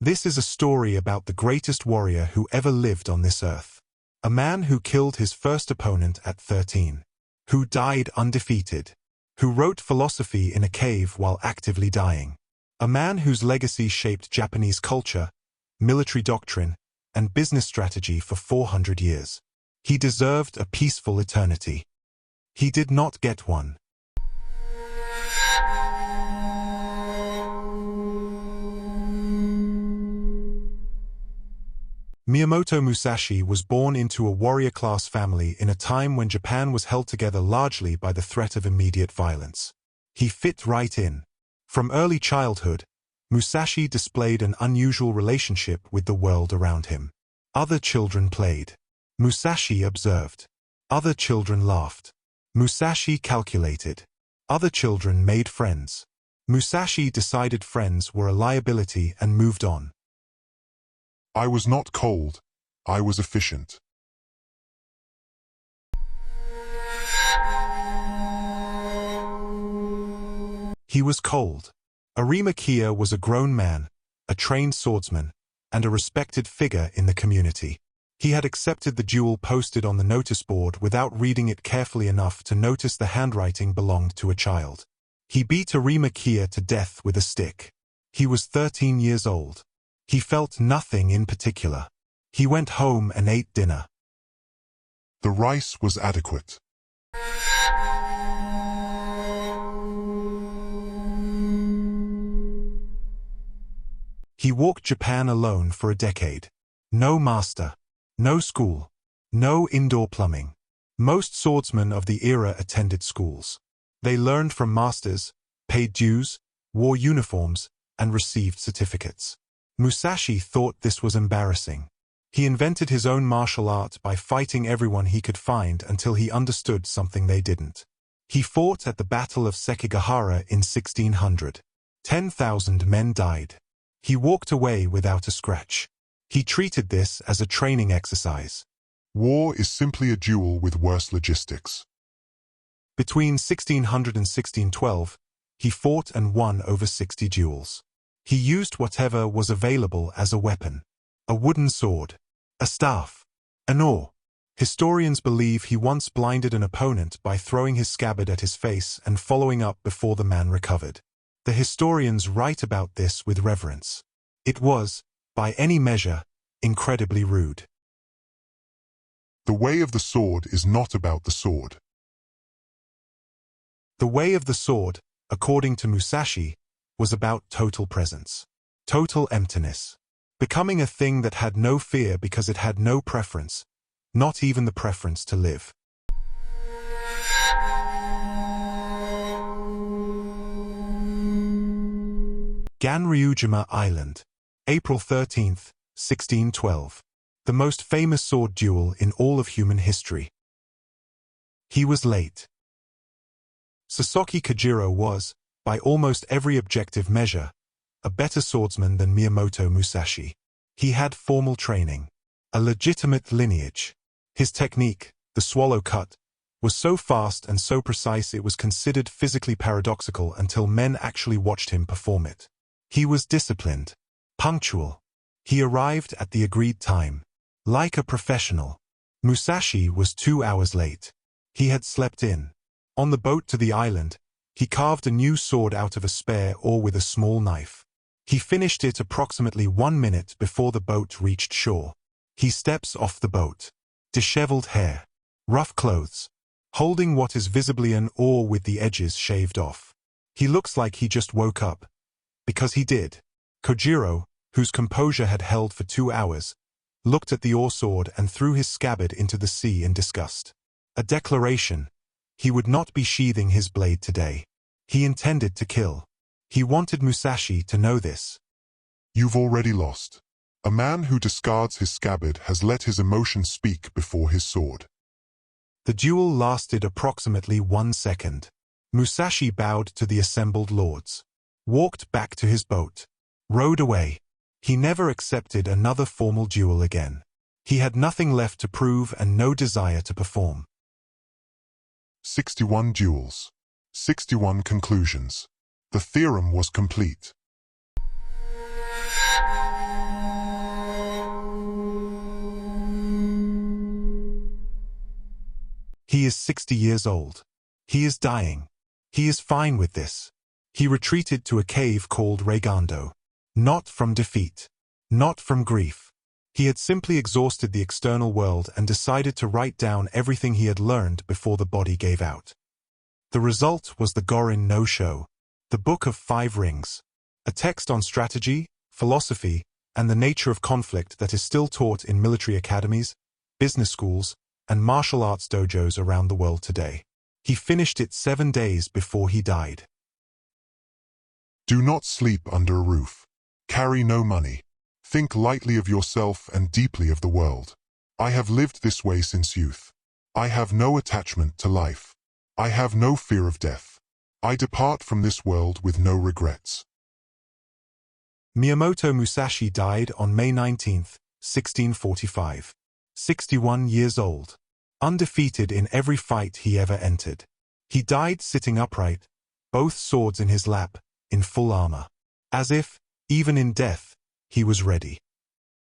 This is a story about the greatest warrior who ever lived on this earth. A man who killed his first opponent at 13. Who died undefeated. Who wrote philosophy in a cave while actively dying. A man whose legacy shaped Japanese culture, military doctrine, and business strategy for 400 years. He deserved a peaceful eternity. He did not get one. Miyamoto Musashi was born into a warrior-class family in a time when Japan was held together largely by the threat of immediate violence. He fit right in. From early childhood, Musashi displayed an unusual relationship with the world around him. Other children played. Musashi observed. Other children laughed. Musashi calculated. Other children made friends. Musashi decided friends were a liability and moved on. I was not cold, I was efficient. He was cold. Arima Kia was a grown man, a trained swordsman, and a respected figure in the community. He had accepted the duel posted on the notice board without reading it carefully enough to notice the handwriting belonged to a child. He beat Arima Kia to death with a stick. He was 13 years old. He felt nothing in particular. He went home and ate dinner. The rice was adequate. He walked Japan alone for a decade. No master. No school. No indoor plumbing. Most swordsmen of the era attended schools. They learned from masters, paid dues, wore uniforms, and received certificates. Musashi thought this was embarrassing. He invented his own martial art by fighting everyone he could find until he understood something they didn't. He fought at the Battle of Sekigahara in 1600. 10,000 men died. He walked away without a scratch. He treated this as a training exercise. War is simply a duel with worse logistics. Between 1600 and 1612, he fought and won over 60 duels. He used whatever was available as a weapon. A wooden sword, a staff, an oar. Historians believe he once blinded an opponent by throwing his scabbard at his face and following up before the man recovered. The historians write about this with reverence. It was, by any measure, incredibly rude. The way of the sword is not about the sword. The way of the sword, according to Musashi, was about total presence. Total emptiness. Becoming a thing that had no fear because it had no preference, not even the preference to live. Ganryujima Island, April 13, 1612. The most famous sword duel in all of human history. He was late. Sasaki Kojiro was, by almost every objective measure, a better swordsman than Miyamoto Musashi. He had formal training, a legitimate lineage. His technique, the swallow cut, was so fast and so precise it was considered physically paradoxical until men actually watched him perform it. He was disciplined, punctual. He arrived at the agreed time. Like a professional. Musashi was 2 hours late. He had slept in. On the boat to the island, he carved a new sword out of a spare oar with a small knife. He finished it approximately 1 minute before the boat reached shore. He steps off the boat. Disheveled hair. Rough clothes. Holding what is visibly an oar with the edges shaved off. He looks like he just woke up. Because he did. Kojiro, whose composure had held for 2 hours, looked at the oar sword and threw his scabbard into the sea in disgust. A declaration. He would not be sheathing his blade today. He intended to kill. He wanted Musashi to know this. You've already lost. A man who discards his scabbard has let his emotions speak before his sword. The duel lasted approximately 1 second. Musashi bowed to the assembled lords. Walked back to his boat. Rowed away. He never accepted another formal duel again. He had nothing left to prove and no desire to perform. 61 duels. 61 conclusions. The theorem was complete. He is 60 years old. He is dying. He is fine with this. He retreated to a cave called Reigandō. Not from defeat. Not from grief. He had simply exhausted the external world and decided to write down everything he had learned before the body gave out. The result was the Gorin no-show, the Book of 5 Rings, a text on strategy, philosophy, and the nature of conflict that is still taught in military academies, business schools, and martial arts dojos around the world today. He finished it 7 days before he died. Do not sleep under a roof. Carry no money. Think lightly of yourself and deeply of the world. I have lived this way since youth. I have no attachment to life. I have no fear of death. I depart from this world with no regrets. Miyamoto Musashi died on May 19, 1645. 61 years old. Undefeated in every fight he ever entered. He died sitting upright, both swords in his lap, in full armor. As if, even in death, he was ready.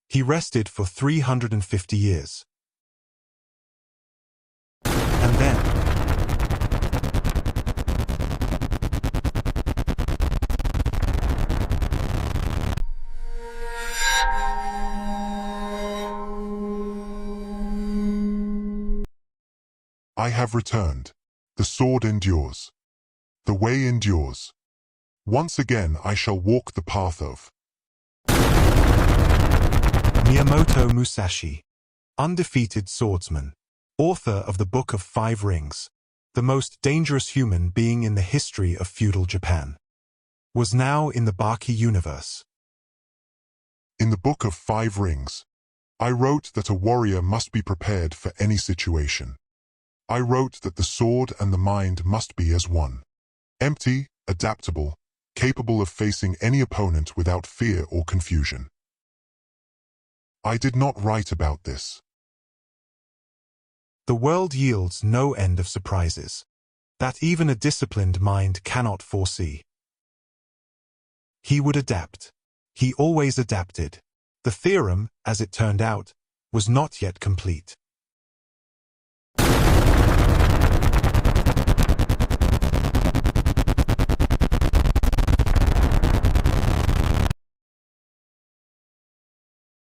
He rested for 350 years. And then, I have returned. The sword endures. The way endures. Once again I shall walk the path of Miyamoto Musashi, undefeated swordsman, author of the Book of 5 Rings, the most dangerous human being in the history of feudal Japan, was now in the Baki universe. In the Book of 5 Rings, I wrote that a warrior must be prepared for any situation. I wrote that the sword and the mind must be as one. Empty, adaptable, capable of facing any opponent without fear or confusion. I did not write about this. The world yields no end of surprises that even a disciplined mind cannot foresee. He would adapt. He always adapted. The theorem, as it turned out, was not yet complete.